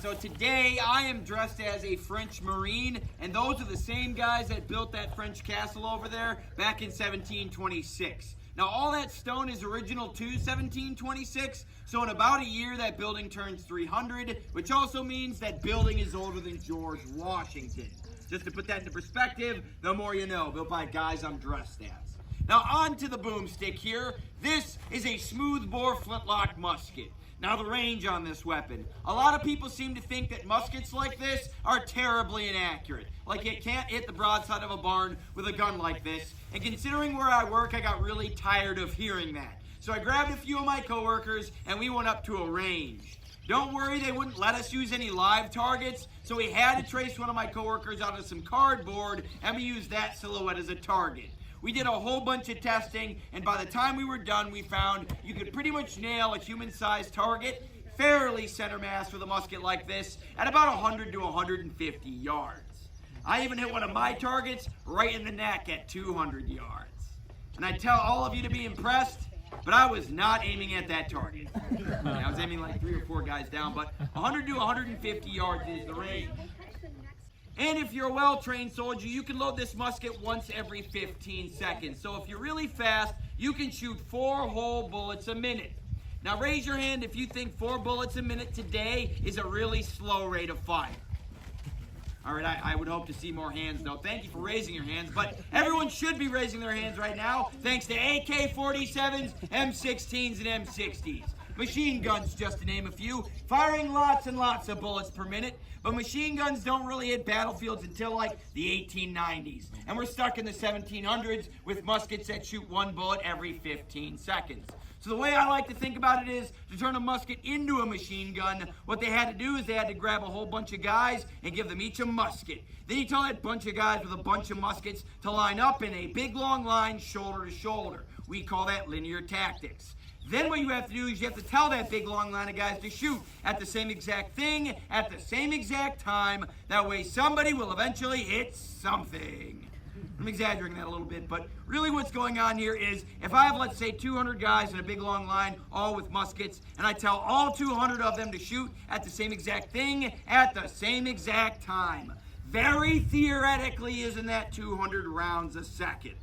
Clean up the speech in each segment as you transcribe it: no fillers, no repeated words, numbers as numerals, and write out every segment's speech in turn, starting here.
So today I am dressed as a French Marine, and those are the same guys that built that French castle over there back in 1726. Now all that stone is original to 1726, so in about a year that building turns 300, which also means that building is older than George Washington. Just to put that into perspective, the more you know, built by guys I'm dressed as. Now on to the boomstick here. This is a smoothbore flintlock musket. Now the range on this weapon. A lot of people seem to think that muskets like this are terribly inaccurate. Like you can't hit the broadside of a barn with a gun like this. And considering where I work, I got really tired of hearing that. So I grabbed a few of my coworkers and we went up to a range. Don't worry, they wouldn't let us use any live targets, so we had to trace one of my coworkers out of some cardboard and we used that silhouette as a target. We did a whole bunch of testing, and by the time we were done, we found you could pretty much nail a human-sized target fairly center mass with a musket like this at about 100 to 150 yards. I even hit one of my targets right in the neck at 200 yards. And I tell all of you to be impressed, but I was not aiming at that target. I was aiming like 3 or 4 guys down, but 100 to 150 yards is the range. And if you're a well-trained soldier, you can load this musket once every 15 seconds. So if you're really fast, you can shoot 4 whole bullets a minute. Now raise your hand if you think 4 bullets a minute today is a really slow rate of fire. All right, I would hope to see more hands, though. Thank you for raising your hands, but everyone should be raising their hands right now, thanks to AK-47s, M16s, and M60s. Machine guns, just to name a few, firing lots and lots of bullets per minute, but machine guns don't really hit battlefields until like the 1890s. And we're stuck in the 1700s with muskets that shoot 1 bullet every 15 seconds. So the way I like to think about it is, to turn a musket into a machine gun, what they had to do is they had to grab a whole bunch of guys and give them each a musket. Then you tell that bunch of guys with a bunch of muskets to line up in a big long line, shoulder to shoulder. We call that linear tactics. Then what you have to do is you have to tell that big long line of guys to shoot at the same exact thing, at the same exact time. That way somebody will eventually hit something. I'm exaggerating that a little bit, but really what's going on here is if I have, let's say, 200 guys in a big long line, all with muskets, and I tell all 200 of them to shoot at the same exact thing, at the same exact time. Very theoretically, isn't that 200 rounds a second?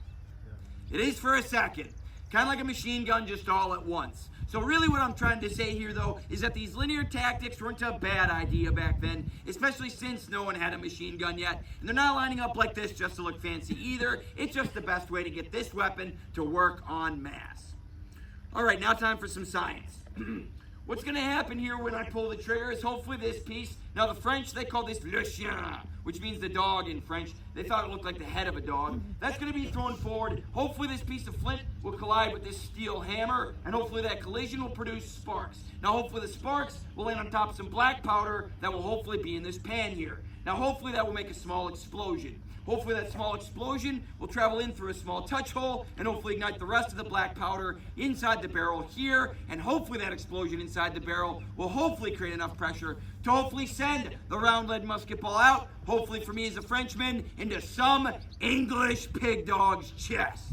It is for a second. Kind of like a machine gun, just all at once. So really what I'm trying to say here, though, is that these linear tactics weren't a bad idea back then, especially since no one had a machine gun yet. And they're not lining up like this just to look fancy either. It's just the best way to get this weapon to work en masse. All right, now time for some science. What's going to happen here when I pull the trigger is hopefully this piece. Now the French, they call this le chien, which means the dog in French. They thought it looked like the head of a dog. That's going to be thrown forward. Hopefully this piece of flint will collide with this steel hammer, and hopefully that collision will produce sparks. Now hopefully the sparks will land on top of some black powder that will hopefully be in this pan here. Now hopefully that will make a small explosion. Hopefully that small explosion will travel in through a small touch hole and hopefully ignite the rest of the black powder inside the barrel here, and hopefully that explosion inside the barrel will hopefully create enough pressure to hopefully send the round lead musket ball out, hopefully for me as a Frenchman, into some English pig dog's chest.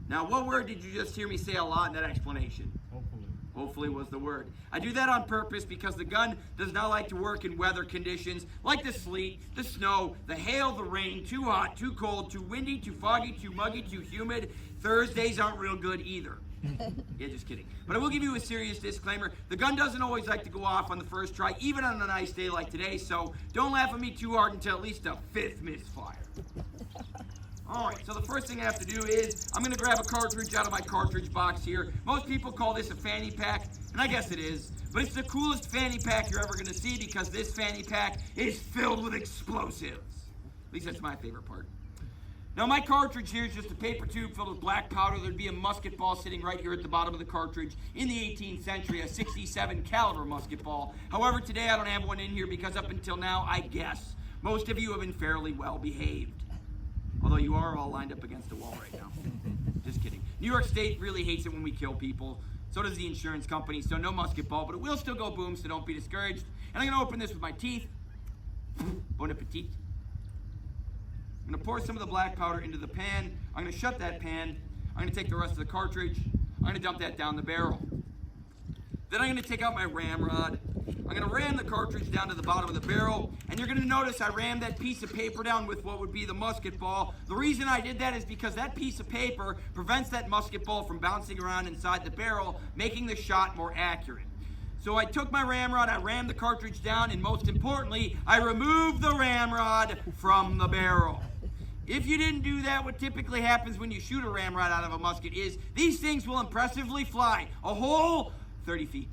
Now what word did you just hear me say a lot in that explanation? Hopefully was the word. I do that on purpose because the gun does not like to work in weather conditions like the sleet, the snow, the hail, the rain, too hot, too cold, too windy, too foggy, too muggy, too humid. Thursdays aren't real good either. Yeah, just kidding. But I will give you a serious disclaimer. The gun doesn't always like to go off on the first try, even on a nice day like today, so don't laugh at me too hard until at least a 5th misfire. Alright, so the first thing I have to do is, I'm going to grab a cartridge out of my cartridge box here. Most people call this a fanny pack, and I guess it is. But it's the coolest fanny pack you're ever going to see because this fanny pack is filled with explosives. At least that's my favorite part. Now my cartridge here is just a paper tube filled with black powder. There'd be a musket ball sitting right here at the bottom of the cartridge in the 18th century, a 67 caliber musket ball. However, today I don't have one in here because up until now, I guess, most of you have been fairly well behaved. Although you are all lined up against the wall right now. Just kidding. New York State really hates it when we kill people. So does the insurance company, so no musket ball, but it will still go boom, so don't be discouraged. And I'm gonna open this with my teeth. Bon appetit. I'm gonna pour some of the black powder into the pan. I'm gonna shut that pan. I'm gonna take the rest of the cartridge. I'm gonna dump that down the barrel. Then I'm gonna take out my ramrod. I'm going to ram the cartridge down to the bottom of the barrel, and you're going to notice I rammed that piece of paper down with what would be the musket ball. The reason I did that is because that piece of paper prevents that musket ball from bouncing around inside the barrel, making the shot more accurate. So I took my ramrod, I rammed the cartridge down, and most importantly, I removed the ramrod from the barrel. If you didn't do that, what typically happens when you shoot a ramrod out of a musket is these things will impressively fly a whole 30 feet.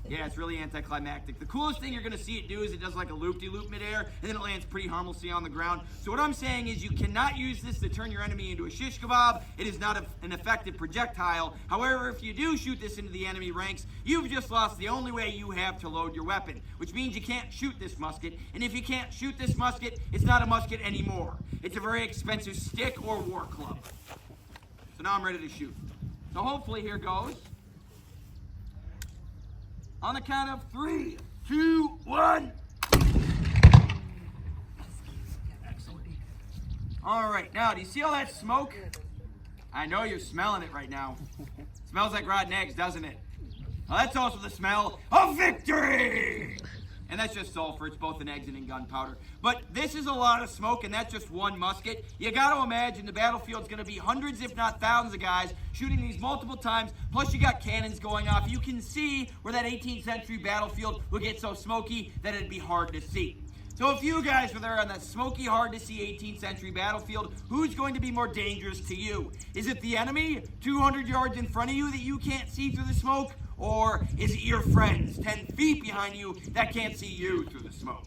Yeah, it's really anticlimactic. The coolest thing you're going to see it do is it does like a loop-de-loop midair, and then it lands pretty harmlessly on the ground. So what I'm saying is you cannot use this to turn your enemy into a shish kebab. It is not an effective projectile. However, if you do shoot this into the enemy ranks, you've just lost the only way you have to load your weapon, which means you can't shoot this musket. And if you can't shoot this musket, it's not a musket anymore. It's a very expensive stick or war club. So now I'm ready to shoot. So hopefully here goes. On the count of 3, 2, 1. Excellent. All right, now do you see all that smoke? I know you're smelling it right now. Smells like rotten eggs, doesn't it? Well, that's also the smell of victory! And that's just sulfur. It's both in eggs and in gunpowder. But this is a lot of smoke, and that's just one musket. You got to imagine the battlefield's going to be hundreds, if not thousands of guys shooting these multiple times. Plus, you got cannons going off. You can see where that 18th century battlefield will get so smoky that it'd be hard to see. So if you guys were there on that smoky, hard-to-see 18th century battlefield, who's going to be more dangerous to you? Is it the enemy 200 yards in front of you that you can't see through the smoke? Or is it your friends 10 feet behind you that can't see you through the smoke?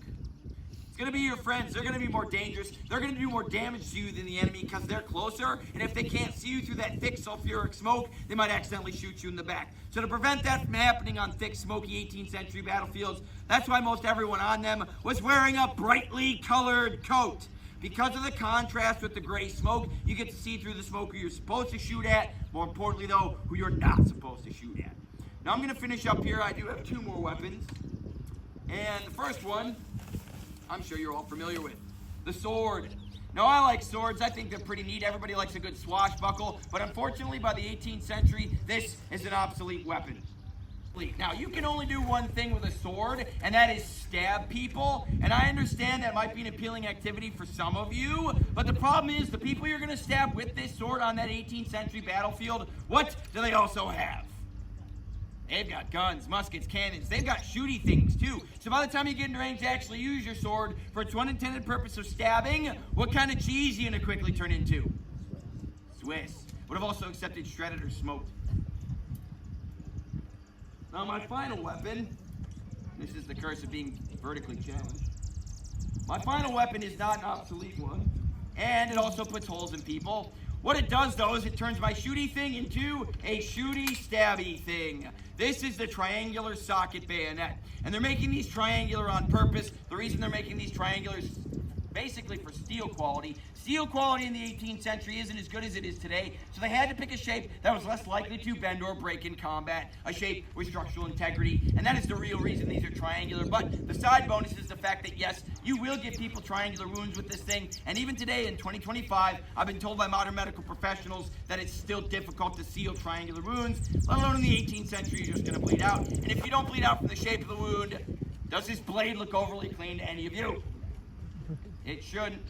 It's going to be your friends. They're going to be more dangerous. They're going to do more damage to you than the enemy because they're closer. And if they can't see you through that thick sulfuric smoke, they might accidentally shoot you in the back. So to prevent that from happening on thick, smoky 18th century battlefields, that's why most everyone on them was wearing a brightly colored coat. Because of the contrast with the gray smoke, you get to see through the smoke who you're supposed to shoot at. More importantly, though, who you're not supposed to shoot at. Now I'm going to finish up here. I do have 2 more weapons. And the first one, I'm sure you're all familiar with. The sword. Now I like swords. I think they're pretty neat. Everybody likes a good swashbuckle. But unfortunately, by the 18th century, this is an obsolete weapon. Now, you can only do one thing with a sword, and that is stab people. And I understand that might be an appealing activity for some of you, but the problem is the people you're going to stab with this sword on that 18th century battlefield, what do they also have? They've got guns, muskets, cannons. They've got shooty things, too. So by the time you get in range to actually use your sword for its one intended purpose of stabbing, what kind of cheese are you going to quickly turn into? Swiss. Would have also accepted shredded or smoked. Now my final weapon, this is the curse of being vertically challenged. My final weapon is not an obsolete one, and it also puts holes in people. What it does, though, is it turns my shooty thing into a shooty stabby thing. This is the triangular socket bayonet. And they're making these triangular on purpose. The reason they're making these triangulars basically for steel quality. Steel quality in the 18th century isn't as good as it is today, so they had to pick a shape that was less likely to bend or break in combat, a shape with structural integrity, and that is the real reason these are triangular. But the side bonus is the fact that, yes, you will give people triangular wounds with this thing, and even today in 2025, I've been told by modern medical professionals that it's still difficult to seal triangular wounds, let alone in the 18th century, you're just going to bleed out. And if you don't bleed out from the shape of the wound, does this blade look overly clean to any of you? It shouldn't.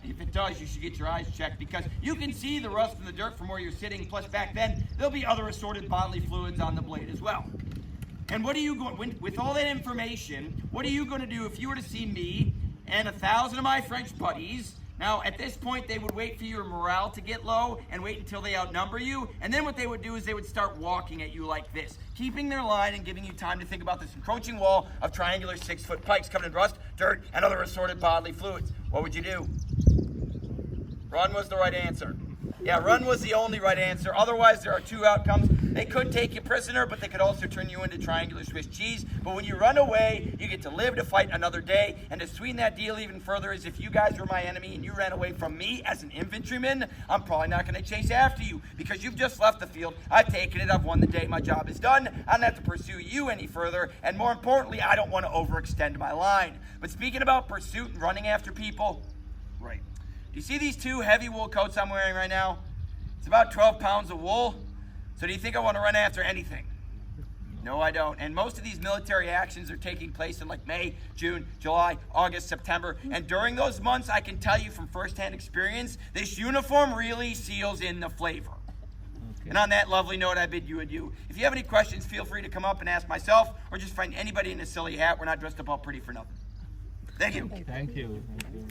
If it does, you should get your eyes checked because you can see the rust and the dirt from where you're sitting. Plus, back then, there'll be other assorted bodily fluids on the blade as well. And what are you going, with all that information, what are you going to do if you were to see me and 1,000 of my French buddies? Now, at this point, they would wait for your morale to get low and wait until they outnumber you. And then what they would do is they would start walking at you like this, keeping their line and giving you time to think about this encroaching wall of triangular 6-foot pikes covered in rust, dirt, and other assorted bodily fluids. What would you do? Run was the right answer. Yeah, run was the only right answer. Otherwise, there are 2 outcomes. They could take you prisoner, but they could also turn you into triangular Swiss cheese. But when you run away, you get to live to fight another day. And to sweeten that deal even further is if you guys were my enemy and you ran away from me as an infantryman, I'm probably not going to chase after you because you've just left the field. I've taken it. I've won the day. My job is done. I don't have to pursue you any further. And more importantly, I don't want to overextend my line. But speaking about pursuit and running after people, right. Do you see these 2 heavy wool coats I'm wearing right now? It's about 12 pounds of wool. So do you think I want to run after anything? No, I don't. And most of these military actions are taking place in like May, June, July, August, September. And during those months, I can tell you from firsthand experience, this uniform really seals in the flavor. Okay. And on that lovely note, I bid you adieu. If you have any questions, feel free to come up and ask myself, or just find anybody in a silly hat. We're not dressed up all pretty for nothing. Thank you. Thank you. Thank you.